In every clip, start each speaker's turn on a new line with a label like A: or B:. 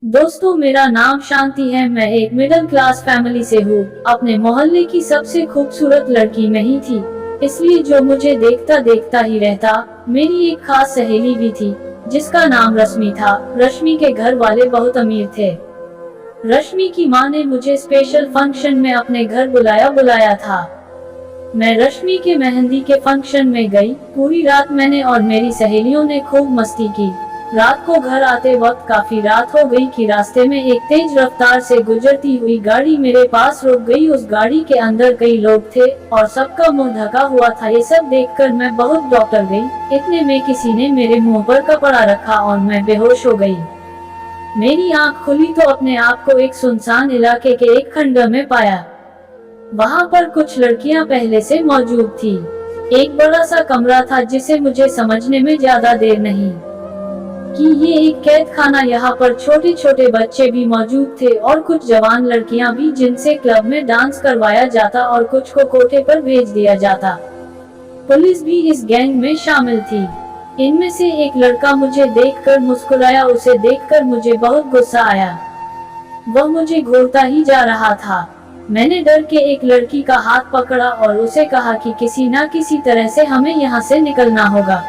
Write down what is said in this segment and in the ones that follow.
A: दोस्तों, मेरा नाम शांति है। मैं एक मिडिल क्लास फैमिली से हूँ। अपने मोहल्ले की सबसे खूबसूरत लड़की मैं ही थी, इसलिए जो मुझे देखता देखता ही रहता। मेरी एक खास सहेली भी थी जिसका नाम रश्मि था। रश्मि के घर वाले बहुत अमीर थे। रश्मि की माँ ने मुझे स्पेशल फंक्शन में अपने घर बुलाया था। मैं रश्मि के मेहंदी के फंक्शन में गई। पूरी रात मैंने और मेरी सहेलियों ने खूब मस्ती की। रात को घर आते वक्त काफी रात हो गई कि रास्ते में एक तेज रफ्तार से गुजरती हुई गाड़ी मेरे पास रुक गई। उस गाड़ी के अंदर कई लोग थे और सबका मुंह ढका हुआ था। ये सब देखकर मैं बहुत डॉक्टर गई। इतने में किसी ने मेरे मुंह पर कपड़ा रखा और मैं बेहोश हो गई। मेरी आंख खुली तो अपने आप को एक सुनसान इलाके के एक खंडर में पाया। वहाँ पर कुछ लड़कियां पहले से मौजूद थी। एक बड़ा सा कमरा था जिसे मुझे समझने में ज्यादा देर नहीं कि ये एक कैद खाना। यहाँ पर छोटे छोटे बच्चे भी मौजूद थे और कुछ जवान लड़कियां भी जिनसे क्लब में डांस करवाया जाता और कुछ को कोठे पर भेज दिया जाता। पुलिस भी इस गैंग में शामिल थी। इनमें से एक लड़का मुझे देखकर मुस्कुराया। उसे देखकर मुझे बहुत गुस्सा आया। वह मुझे घूरता ही जा रहा था। मैंने डर के एक लड़की का हाथ पकड़ा और उसे कहा कि किसी न किसी तरह से हमें यहाँ से निकलना होगा।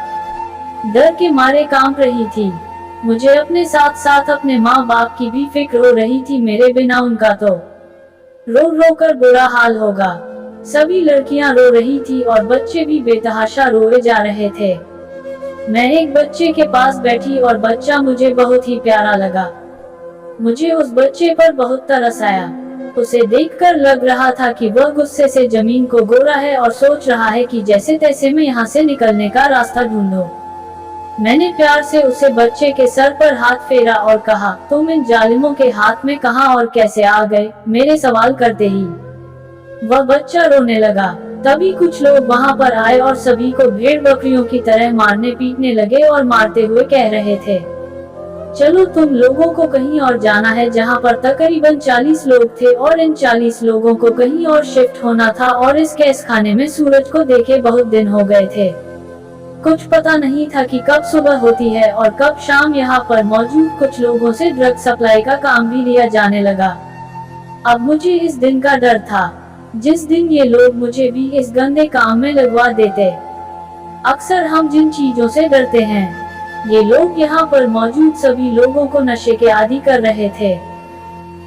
A: डर के मारे कांप रही थी। मुझे अपने साथ साथ अपने माँ बाप की भी फिक्र हो रही थी। मेरे बिना उनका तो रो रो कर बुरा हाल होगा। सभी लड़कियां रो रही थी और बच्चे भी बेतहाशा रोए जा रहे थे। मैं एक बच्चे के पास बैठी और बच्चा मुझे बहुत ही प्यारा लगा। मुझे उस बच्चे पर बहुत तरस आया। उसे देखकर लग रहा था कि वह गुस्से से जमीन को गोरा है और सोच रहा है कि जैसे तैसे मैं यहाँ से निकलने का रास्ता ढूंढूं। मैंने प्यार से उसे बच्चे के सर पर हाथ फेरा और कहा, तुम इन जालिमों के हाथ में कहां और कैसे आ गए? मेरे सवाल करते ही वह बच्चा रोने लगा। तभी कुछ लोग वहां पर आए और सभी को भेड़ बकरियों की तरह मारने पीटने लगे और मारते हुए कह रहे थे, चलो तुम लोगों को कहीं और जाना है। जहां पर तकरीबन 40 लोग थे और इन 40 लोगों को कहीं और शिफ्ट होना था और इस कैद खाने में सूरज को देखे बहुत दिन हो गए थे। कुछ पता नहीं था कि कब सुबह होती है और कब शाम। यहाँ पर मौजूद कुछ लोगों से ड्रग सप्लाई का काम भी लिया जाने लगा। अब मुझे इस दिन का डर था जिस दिन ये लोग मुझे भी इस गंदे काम में लगवा देते। अक्सर हम जिन चीजों से डरते हैं, ये लोग यहाँ पर मौजूद सभी लोगों को नशे के आदी कर रहे थे।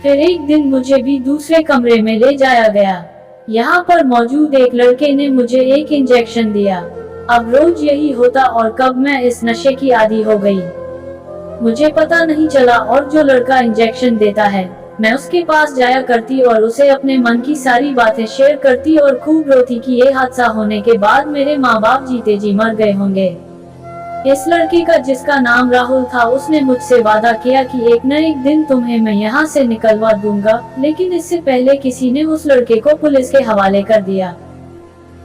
A: फिर एक दिन मुझे भी दूसरे कमरे में ले जाया गया। यहाँ पर मौजूद एक लड़के ने मुझे एक इंजेक्शन दिया। अब रोज यही होता और कब मैं इस नशे की आदी हो गई मुझे पता नहीं चला। और जो लड़का इंजेक्शन देता है, मैं उसके पास जाया करती और उसे अपने मन की सारी बातें शेयर करती और खूब रोती कि ये हादसा होने के बाद मेरे माँ बाप जीते जी मर गए होंगे। इस लड़के का जिसका नाम राहुल था, उसने मुझसे वादा किया कि एक न एक दिन तुम्हें मैं यहाँ से निकलवा दूंगा। लेकिन इससे पहले किसी ने उस लड़के को पुलिस के हवाले कर दिया।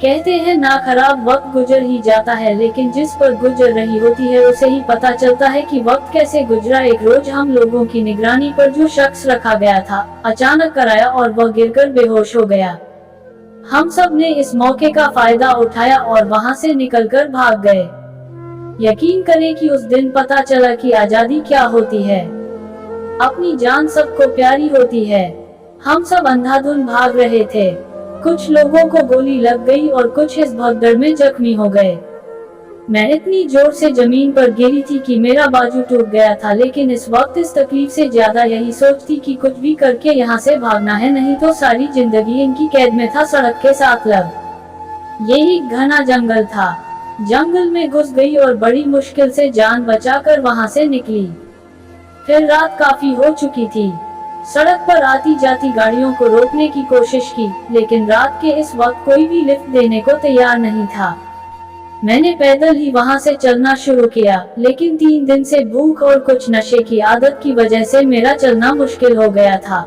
A: कहते हैं ना, खराब वक्त गुजर ही जाता है, लेकिन जिस पर गुजर रही होती है उसे ही पता चलता है कि वक्त कैसे गुजरा। एक रोज हम लोगों की निगरानी पर जो शख्स रखा गया था, अचानक कराया और वह गिरकर बेहोश हो गया। हम सब ने इस मौके का फायदा उठाया और वहां से निकलकर भाग गए। यकीन करें कि उस दिन पता चला कि आजादी क्या होती है। अपनी जान सबको प्यारी होती है। हम सब अंधाधुंध भाग रहे थे। कुछ लोगों को गोली लग गई और कुछ इस भगदड़ में जख्मी हो गए। मैं इतनी जोर से जमीन पर गिरी थी कि मेरा बाजू टूट गया था। लेकिन इस वक्त इस तकलीफ से ज्यादा यही सोचती कि कुछ भी करके यहाँ से भागना है, नहीं तो सारी जिंदगी इनकी कैद में था। सड़क के साथ लग यही घना जंगल था। जंगल में घुस गई और बड़ी मुश्किल से जान बचाकर वहां से निकली। फिर रात काफी हो चुकी थी। सड़क पर आती जाती गाड़ियों को रोकने की कोशिश की, लेकिन रात के इस वक्त कोई भी लिफ्ट देने को तैयार नहीं था। मैंने पैदल ही वहां से चलना शुरू किया, लेकिन 3 दिन से भूख और कुछ नशे की आदत की वजह से मेरा चलना मुश्किल हो गया था।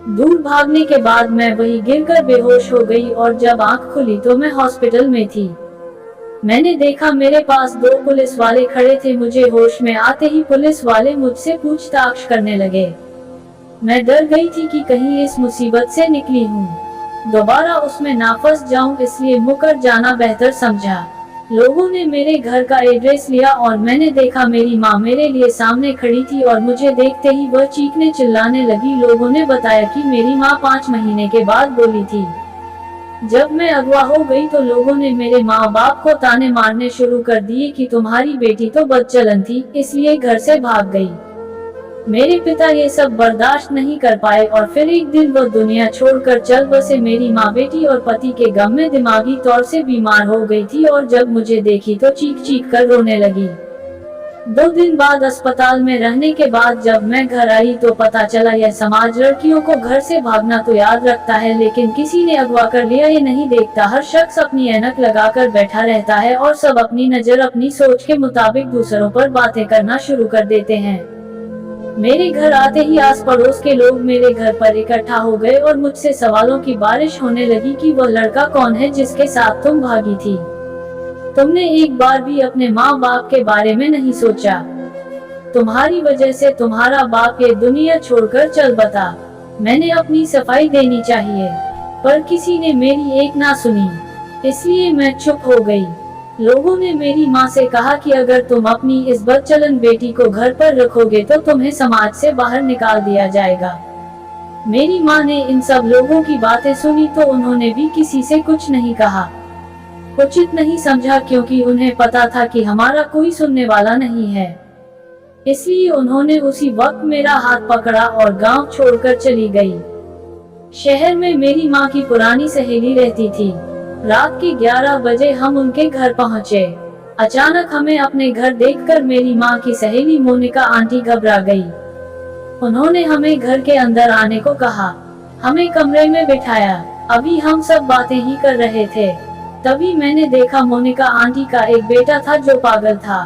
A: दूर भागने के बाद मैं वहीं गिरकर बेहोश हो गई और जब आंख खुली तो मैं हॉस्पिटल में थी। मैंने देखा मेरे पास 2 पुलिस वाले खड़े थे। मुझे होश में आते ही पुलिस वाले मुझसे पूछताछ करने लगे। मैं डर गई थी कि कहीं इस मुसीबत से निकली हूँ, दोबारा उसमें ना फंस जाऊं, इसलिए मुकर जाना बेहतर समझा। लोगों ने मेरे घर का एड्रेस लिया और मैंने देखा मेरी माँ मेरे लिए सामने खड़ी थी और मुझे देखते ही वह चीखने चिल्लाने लगी। लोगों ने बताया कि मेरी माँ 5 महीने के बाद बोली थी। जब मैं अगवा हो गई तो लोगों ने मेरे माँ बाप को ताने मारने शुरू कर दिए कि तुम्हारी बेटी तो बदचलन थी, इसलिए घर से भाग गई। मेरे पिता ये सब बर्दाश्त नहीं कर पाए और फिर एक दिन वो दुनिया छोड़कर चल बसे। मेरी माँ बेटी और पति के गम में दिमागी तौर से बीमार हो गई थी और जब मुझे देखी तो चीख चीख कर रोने लगी। 2 दिन बाद अस्पताल में रहने के बाद जब मैं घर आई तो पता चला यह समाज लड़कियों को घर से भागना तो याद रखता है, लेकिन किसी ने अगवा कर लिया ये नहीं देखता। हर शख्स अपनी ऐनक लगाकर बैठा रहता है और सब अपनी नजर अपनी सोच के मुताबिक दूसरों पर बातें करना शुरू कर देते हैं। मेरे घर आते ही आस पड़ोस के लोग मेरे घर पर इकट्ठा हो गए और मुझसे सवालों की बारिश होने लगी कि वह लड़का कौन है जिसके साथ तुम भागी थी। तुमने एक बार भी अपने माँ बाप के बारे में नहीं सोचा। तुम्हारी वजह से तुम्हारा बाप ये दुनिया छोड़कर चल बसा। मैंने अपनी सफाई देनी चाहिए, पर किसी ने मेरी एक ना सुनी, इसलिए मैं चुप हो गई। लोगों ने मेरी माँ से कहा कि अगर तुम अपनी इस बदचलन बेटी को घर पर रखोगे तो तुम्हें समाज से बाहर निकाल दिया जाएगा। मेरी माँ ने इन सब लोगों की बातें सुनी तो उन्होंने भी किसी से कुछ नहीं कहा। उचित नहीं समझा क्योंकि उन्हें पता था कि हमारा कोई सुनने वाला नहीं है। इसलिए उन्होंने उसी वक्त मेरा हाथ पकड़ा और गांव छोड़कर चली गई। शहर में मेरी माँ की पुरानी सहेली रहती थी। रात के 11 बजे हम उनके घर पहुँचे। अचानक हमें अपने घर देखकर मेरी माँ की सहेली मोनिका आंटी घबरा गई। उन्होंने हमें घर के अंदर आने को कहा, हमें कमरे में बिठाया। अभी हम सब बातें ही कर रहे थे, तभी मैंने देखा मोनिका आंटी का एक बेटा था जो पागल था।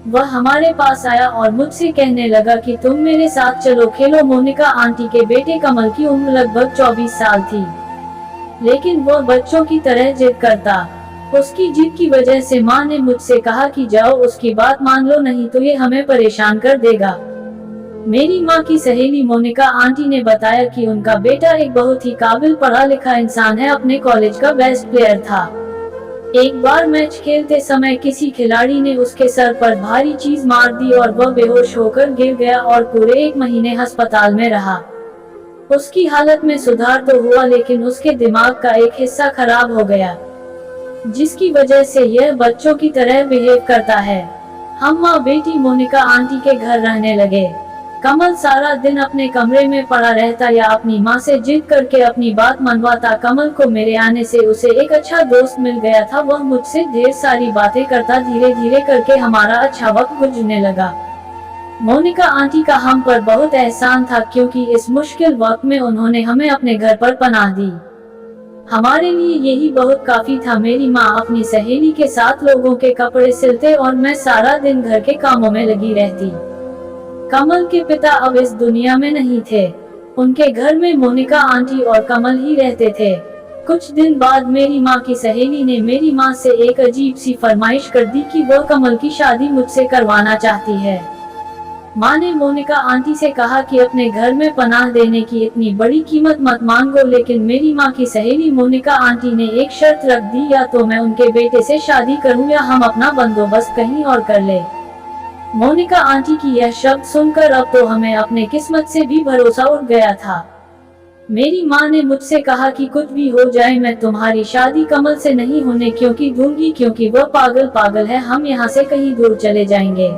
A: वह हमारे पास आया और मुझसे कहने लगा कि तुम मेरे साथ चलो खेलो। मोनिका आंटी के बेटे कमल की उम्र लगभग 24 साल थी, लेकिन वह बच्चों की तरह जिद करता। उसकी जिद की वजह से माँ ने मुझसे कहा कि जाओ उसकी बात मान लो, नहीं तो ये हमें परेशान कर देगा। मेरी माँ की सहेली मोनिका आंटी ने बताया कि उनका बेटा एक बहुत ही काबिल पढ़ा लिखा इंसान है, अपने कॉलेज का बेस्ट प्लेयर था। एक बार मैच खेलते समय किसी खिलाड़ी ने उसके सर पर भारी चीज मार दी और वह बेहोश होकर गिर गया और पूरे 1 महीने अस्पताल में रहा। उसकी हालत में सुधार तो हुआ, लेकिन उसके दिमाग का एक हिस्सा खराब हो गया, जिसकी वजह से यह बच्चों की तरह बिहेव करता है। हम माँ बेटी मोनिका आंटी के घर रहने लगे। कमल सारा दिन अपने कमरे में पड़ा रहता या अपनी माँ से जिद करके अपनी बात मनवाता। कमल को मेरे आने से उसे एक अच्छा दोस्त मिल गया था। वह मुझसे ढेर सारी बातें करता। धीरे धीरे करके हमारा अच्छा वक्त गुजरने लगा। मोनिका आंटी का हम पर बहुत एहसान था क्योंकि इस मुश्किल वक्त में उन्होंने हमें अपने घर पर पनाह दी। हमारे लिए यही बहुत काफी था। मेरी माँ अपनी सहेली के साथ लोगों के कपड़े सिलते और मैं सारा दिन घर के कामों में लगी रहती। कमल के पिता अब इस दुनिया में नहीं थे। उनके घर में मोनिका आंटी और कमल ही रहते थे। कुछ दिन बाद मेरी माँ की सहेली ने मेरी माँ से एक अजीब सी फरमाइश कर दी कि वह कमल की शादी मुझसे करवाना चाहती है। माँ ने मोनिका आंटी से कहा कि अपने घर में पनाह देने की इतनी बड़ी कीमत मत मांगो, लेकिन मेरी माँ की सहेली मोनिका आंटी ने एक शर्त रख दी, या तो मैं उनके बेटे से शादी करूँ या हम अपना बंदोबस्त कहीं और कर ले। मोनिका आंटी की यह शब्द सुनकर अब तो हमें अपने किस्मत से भी भरोसा उठ गया था। मेरी माँ ने मुझसे कहा कि कुछ भी हो जाए मैं तुम्हारी शादी कमल से नहीं होने दूंगी, क्योंकि वह पागल है। हम यहाँ से कहीं दूर चले जाएंगे।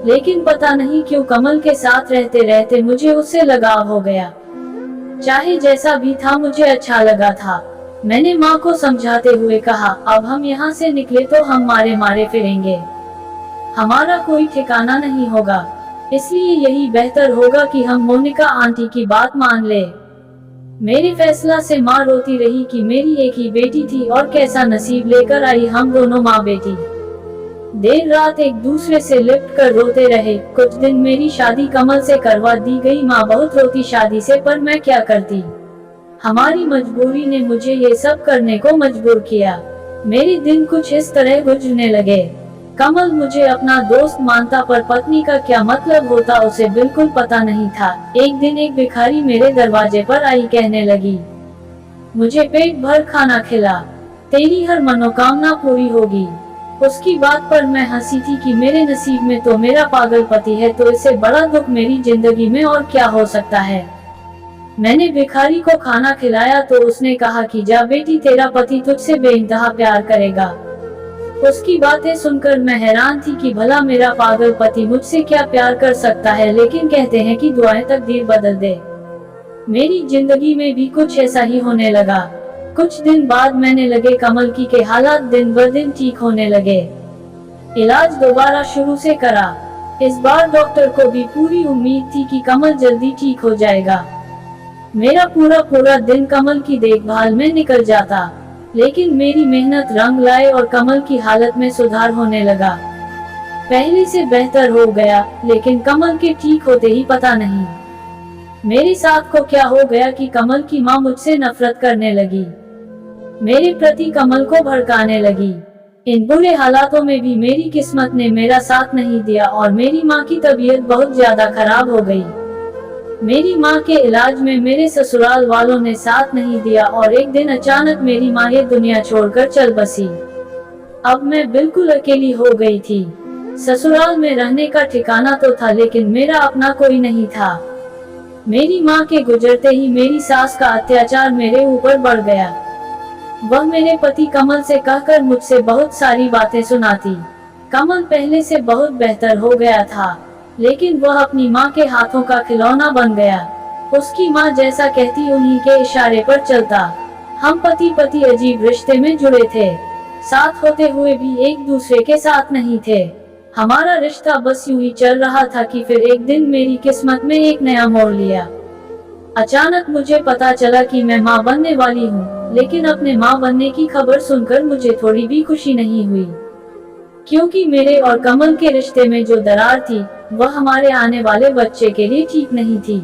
A: लेकिन पता नहीं क्यों कमल के साथ रहते रहते मुझे उससे लगाव हो गया। चाहे जैसा भी था मुझे अच्छा लगा था। मैंने माँ को समझाते हुए कहा, अब हम यहाँ से निकले तो हम मारे फिरेंगे, हमारा कोई ठिकाना नहीं होगा, इसलिए यही बेहतर होगा कि हम मोनिका आंटी की बात मान ले। मेरे फैसला से माँ रोती रही कि मेरी एक ही बेटी थी और कैसा नसीब लेकर आई हम दोनों माँ बेटी। देर रात एक दूसरे से लिपट कर रोते रहे। कुछ दिन मेरी शादी कमल से करवा दी गई। माँ बहुत रोती शादी से, पर मैं क्या करती। हमारी मजबूरी ने मुझे ये सब करने को मजबूर किया। मेरे दिन कुछ इस तरह गुजरने लगे। कमल मुझे अपना दोस्त मानता, पर पत्नी का क्या मतलब होता उसे बिल्कुल पता नहीं था। एक दिन एक भिखारी मेरे दरवाजे पर आई, कहने लगी, मुझे पेट भर खाना खिला। तेरी हर मनोकामना पूरी होगी। उसकी बात पर मैं हंसी थी कि मेरे नसीब में तो मेरा पागल पति है, तो इससे बड़ा दुख मेरी जिंदगी में और क्या हो सकता है। मैंने भिखारी को खाना खिलाया तो उसने कहा कि जा बेटी, तेरा पति तुझसे बेइंतहा प्यार करेगा। उसकी बातें सुनकर मैं हैरान थी कि भला मेरा पागल पति मुझसे क्या प्यार कर सकता है, लेकिन कहते हैं कि दुआएं तकदीर बदल दे। मेरी जिंदगी में भी कुछ ऐसा ही होने लगा। कुछ दिन बाद मैंने लगे कमल की के हालात दिन ब दिन ठीक होने लगे। इलाज दोबारा शुरू से करा। इस बार डॉक्टर को भी पूरी उम्मीद थी कि कमल जल्दी ठीक हो जाएगा। मेरा पूरा दिन कमल की देखभाल में निकल जाता, लेकिन मेरी मेहनत रंग लाए और कमल की हालत में सुधार होने लगा। पहले से बेहतर हो गया, लेकिन कमल के ठीक होते ही पता नहीं मेरे साथ को क्या हो गया कि कमल की माँ मुझसे नफरत करने लगी, मेरे प्रति कमल को भड़काने लगी। इन बुरे हालातों में भी मेरी किस्मत ने मेरा साथ नहीं दिया और मेरी माँ की तबीयत बहुत ज्यादा खराब हो गई। मेरी माँ के इलाज में मेरे ससुराल वालों ने साथ नहीं दिया और एक दिन अचानक मेरी माँ ये दुनिया छोड़कर चल बसी। अब मैं बिल्कुल अकेली हो गई थी। ससुराल में रहने का ठिकाना तो था, लेकिन मेरा अपना कोई नहीं था। मेरी माँ के गुजरते ही मेरी सास का अत्याचार मेरे ऊपर बढ़ गया। वह मेरे पति कमल से कहकर मुझसे बहुत सारी बातें सुनाती। कमल पहले से बहुत बेहतर हो गया था, लेकिन वह अपनी माँ के हाथों का खिलौना बन गया। उसकी माँ जैसा कहती उन्हीं के इशारे पर चलता। हम पति अजीब रिश्ते में जुड़े थे, साथ होते हुए भी एक दूसरे के साथ नहीं थे। हमारा रिश्ता बस यूं ही चल रहा था कि फिर एक दिन मेरी किस्मत में एक नया मोड़ लिया। अचानक मुझे पता चला कि मैं माँ बनने वाली हूँ, लेकिन अपने माँ बनने की खबर सुनकर मुझे थोड़ी भी खुशी नहीं हुई, क्योंकि मेरे और कमल के रिश्ते में जो दरार थी वह हमारे आने वाले बच्चे के लिए ठीक नहीं थी।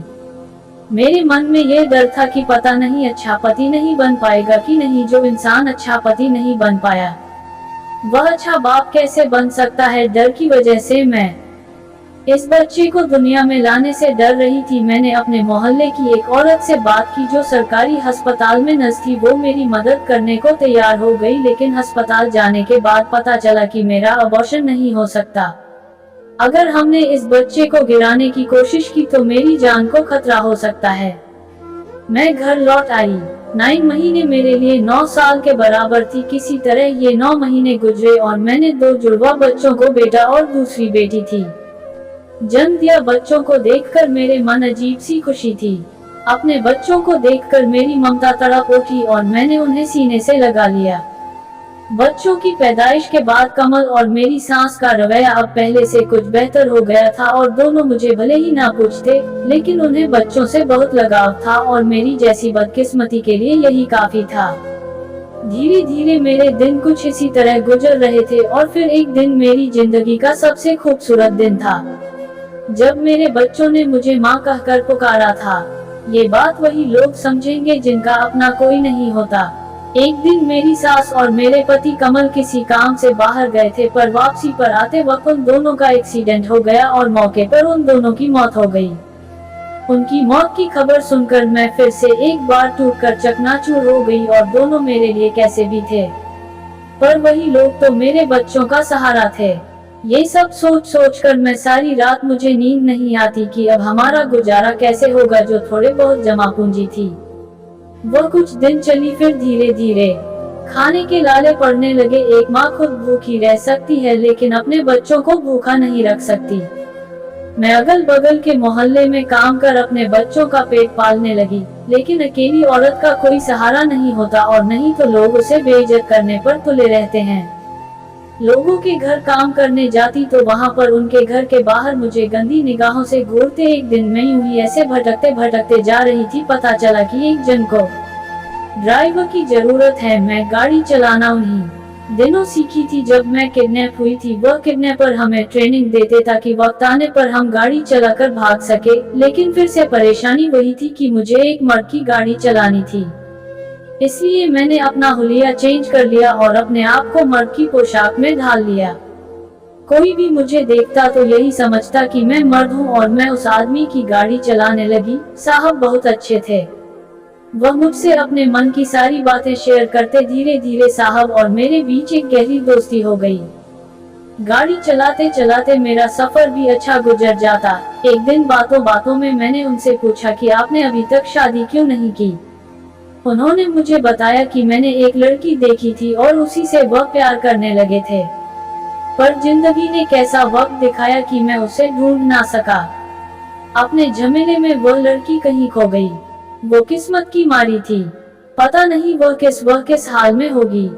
A: मेरे मन में यह डर था कि पता नहीं अच्छा पति नहीं बन पाएगा कि नहीं। जो इंसान अच्छा पति नहीं बन पाया वह अच्छा बाप कैसे बन सकता है। डर की वजह से मैं इस बच्चे को दुनिया में लाने से डर रही थी। मैंने अपने मोहल्ले की एक औरत से बात की जो सरकारी अस्पताल में नर्स थी। वो मेरी मदद करने को तैयार हो गई, लेकिन अस्पताल जाने के बाद पता चला कि मेरा अबॉर्शन नहीं हो सकता। अगर हमने इस बच्चे को गिराने की कोशिश की तो मेरी जान को खतरा हो सकता है। मैं घर लौट आई। 9 महीने मेरे लिए 9 साल के बराबर थी। किसी तरह ये 9 महीने गुजरे और मैंने 2 जुड़वा बच्चों को, बेटा और दूसरी बेटी थी, जन्म दिया। बच्चों को देखकर मेरे मन अजीब सी खुशी थी। अपने बच्चों को देखकर मेरी ममता तड़प उठी और मैंने उन्हें सीने से लगा लिया। बच्चों की पैदाइश के बाद कमल और मेरी सास का रवैया अब पहले से कुछ बेहतर हो गया था और दोनों मुझे भले ही ना पूछते, लेकिन उन्हें बच्चों से बहुत लगाव था और मेरी जैसी बदकिस्मती के लिए यही काफी था। धीरे धीरे मेरे दिन कुछ इसी तरह गुजर रहे थे और फिर एक दिन मेरी जिंदगी का सबसे खूबसूरत दिन था, जब मेरे बच्चों ने मुझे माँ कहकर पुकारा था। ये बात वही लोग समझेंगे जिनका अपना कोई नहीं होता। एक दिन मेरी सास और मेरे पति कमल किसी काम से बाहर गए थे, पर वापसी पर आते वक्त उन दोनों का एक्सीडेंट हो गया और मौके पर उन दोनों की मौत हो गई। उनकी मौत की खबर सुनकर मैं फिर से एक बार टूटकर चकनाचूर हो गई और दोनों मेरे लिए कैसे भी थे, पर वही लोग तो मेरे बच्चों का सहारा थे। ये सब सोच कर मैं सारी रात मुझे नींद नहीं आती कि अब हमारा गुजारा कैसे होगा जो थोड़े बहुत जमा पूंजी थी। वह कुछ दिन चली, फिर धीरे धीरे खाने के लाले पड़ने लगे। एक माँ खुद भूखी रह सकती है, लेकिन अपने बच्चों को भूखा नहीं रख सकती। मैं अगल बगल के मोहल्ले में काम कर अपने बच्चों का पेट पालने लगी, लेकिन अकेली औरत का कोई सहारा नहीं होता और नहीं तो लोग उसे बेइज्जत करने पर तुले रहते हैं। लोगों के घर काम करने जाती तो वहाँ पर उनके घर के बाहर मुझे गंदी निगाहों से घूरते। एक दिन मैं यूं ही ऐसे भटकते भटकते जा रही थी, पता चला कि एक जन को ड्राइवर की जरूरत है। मैं गाड़ी चलाना उन्हीं दिनों सीखी थी जब मैं किडनैप हुई थी। वह किडनैपर हमें ट्रेनिंग देते ताकि वक्त आने पर हम गाड़ी चलाकर भाग सके, लेकिन फिर से परेशानी वही थी कि मुझे एक मर्द की गाड़ी चलानी थी। इसलिए मैंने अपना हुलिया चेंज कर लिया और अपने आप को मर्द की पोशाक में ढाल लिया। कोई भी मुझे देखता तो यही समझता कि मैं मर्द हूँ और मैं उस आदमी की गाड़ी चलाने लगी। साहब बहुत अच्छे थे, वह मुझसे अपने मन की सारी बातें शेयर करते धीरे धीरे साहब और मेरे बीच एक गहरी दोस्ती हो गई। गाड़ी चलाते चलाते मेरा सफर भी अच्छा गुजर जाता। एक दिन बातों बातों में मैंने उनसे पूछा कि आपने अभी तक शादी क्यों नहीं की। उन्होंने मुझे बताया कि मैंने एक लड़की देखी थी और उसी से वह प्यार करने लगे थे, पर जिंदगी ने कैसा वक्त दिखाया कि मैं उसे ढूंढ ना सका। अपने झमेले में वह लड़की कहीं खो गई। वो किस्मत की मारी थी, पता नहीं वह किस हाल में होगी।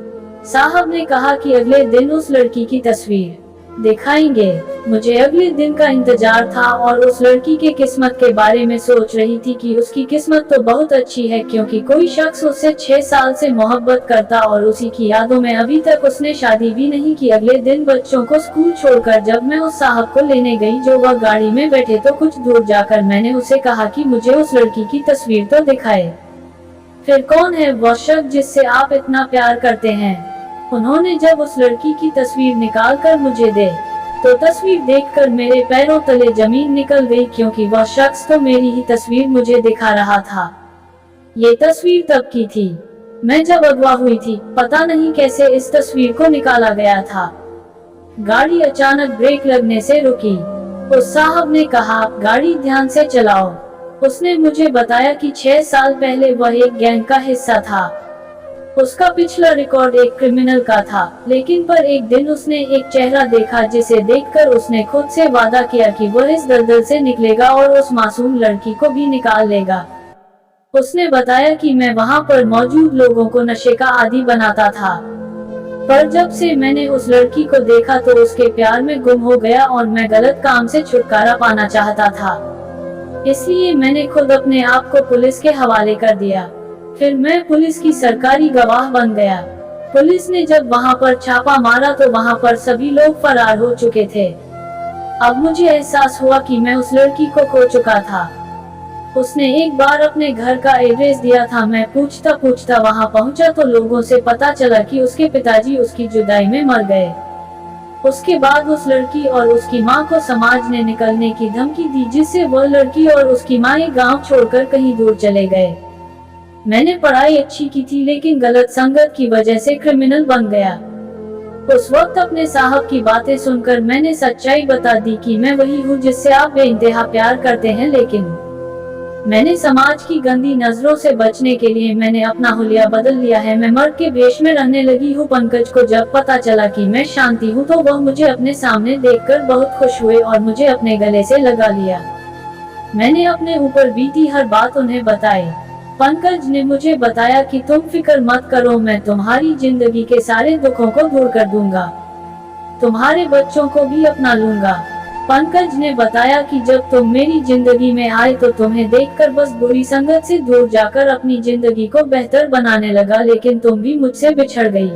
A: साहब ने कहा कि अगले दिन उस लड़की की तस्वीर दिखाएंगे। मुझे अगले दिन का इंतजार था और उस लड़की के किस्मत के बारे में सोच रही थी कि उसकी किस्मत तो बहुत अच्छी है, क्योंकि कोई शख्स उससे 6 साल से मोहब्बत करता और उसी की यादों में अभी तक उसने शादी भी नहीं की। अगले दिन बच्चों को स्कूल छोड़कर जब मैं उस साहब को लेने गई जो वह गाड़ी में बैठे, तो कुछ दूर जाकर मैंने उसे कहा कि मुझे उस लड़की की तस्वीर तो दिखाए। फिर कौन है वह शख्स जिससे आप इतना प्यार करते हैं। उन्होंने जब उस लड़की की तस्वीर निकाल कर मुझे दे, तो तस्वीर देखकर मेरे पैरों तले जमीन निकल गई, क्योंकि वह शख्स तो मेरी ही तस्वीर मुझे दिखा रहा था। ये तस्वीर तब की थी, मैं जब अगवा हुई थी। पता नहीं कैसे इस तस्वीर को निकाला गया था। गाड़ी अचानक ब्रेक लगने से रुकी। उस साहब ने कहा, गाड़ी ध्यान से चलाओ। उसने मुझे बताया कि 6 साल पहले वह एक गैंग का हिस्सा था। उसका पिछला रिकॉर्ड एक क्रिमिनल का था, लेकिन पर एक दिन उसने एक चेहरा देखा जिसे देखकर उसने खुद से वादा किया कि वह इस दलदल से निकलेगा और उस मासूम लड़की को भी निकाल लेगा। उसने बताया कि मैं वहां पर मौजूद लोगों को नशे का आदी बनाता था, पर जब से मैंने उस लड़की को देखा तो उसके प्यार में गुम हो गया और मैं गलत काम से छुटकारा पाना चाहता था। इसलिए मैंने खुद अपने आप को पुलिस के हवाले कर दिया। फिर मैं पुलिस की सरकारी गवाह बन गया। पुलिस ने जब वहां पर छापा मारा तो वहां पर सभी लोग फरार हो चुके थे। अब मुझे एहसास हुआ कि मैं उस लड़की को खो चुका था। उसने एक बार अपने घर का एड्रेस दिया था। मैं पूछता पूछता वहां पहुंचा तो लोगों से पता चला कि उसके पिताजी उसकी जुदाई में मर गए। उसके बाद उस लड़की और उसकी मां को समाज ने निकलने की धमकी दी, जिससे वह लड़की और उसकी मां एक गांव छोड़कर कहीं दूर चले गए। मैंने पढ़ाई अच्छी की थी, लेकिन गलत संगत की वजह से क्रिमिनल बन गया। उस वक्त अपने साहब की बातें सुनकर मैंने सच्चाई बता दी कि मैं वही हूँ जिससे आप बेइंतहा प्यार करते हैं, लेकिन मैंने समाज की गंदी नजरों से बचने के लिए मैंने अपना हुलिया बदल लिया है। मैं मर्द के भेष में रहने लगी हूँ। पंकज को जब पता चला कि मैं शांति हूँ तो वह मुझे अपने सामने देखकर बहुत खुश हुए और मुझे अपने गले से लगा लिया। मैंने अपने ऊपर बीती हर बात उन्हें बताई। पंकज ने मुझे बताया कि तुम फिक्र मत करो, मैं तुम्हारी जिंदगी के सारे दुखों को दूर कर दूंगा, तुम्हारे बच्चों को भी अपना लूंगा। पंकज ने बताया कि जब तुम मेरी जिंदगी में आए तो तुम्हें देखकर बस बुरी संगत से दूर जाकर अपनी जिंदगी को बेहतर बनाने लगा, लेकिन तुम भी मुझसे बिछड़ गई।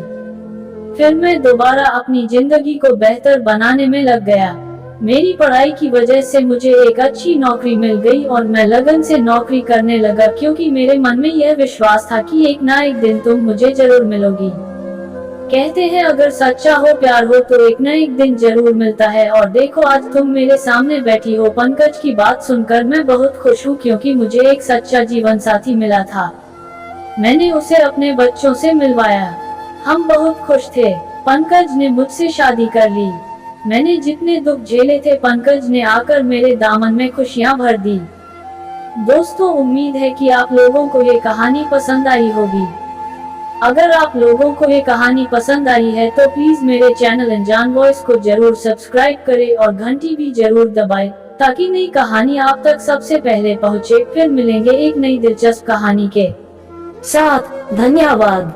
A: फिर मैं दोबारा अपनी जिंदगी को बेहतर बनाने में लग गया। मेरी पढ़ाई की वजह से मुझे एक अच्छी नौकरी मिल गई और मैं लगन से नौकरी करने लगा, क्योंकि मेरे मन में यह विश्वास था कि एक ना एक दिन तुम मुझे जरूर मिलोगी। कहते हैं अगर सच्चा हो प्यार हो तो एक ना एक दिन जरूर मिलता है, और देखो आज तुम मेरे सामने बैठी हो। पंकज की बात सुनकर मैं बहुत खुश हूँ, क्योंकि मुझे एक सच्चा जीवन साथी मिला था। मैंने उसे अपने बच्चों से मिलवाया। हम बहुत खुश थे। पंकज ने मुझसे शादी कर ली। मैंने जितने दुख झेले थे पंकज ने आकर मेरे दामन में खुशियां भर दी। दोस्तों, उम्मीद है कि आप लोगों को ये कहानी पसंद आई होगी। अगर आप लोगों को ये कहानी पसंद आई है तो प्लीज मेरे चैनल अनजान वॉइस को जरूर सब्सक्राइब करें और घंटी भी जरूर दबाएं, ताकि नई कहानी आप तक सबसे पहले पहुंचे। फिर मिलेंगे एक नई दिलचस्प कहानी के साथ। धन्यवाद।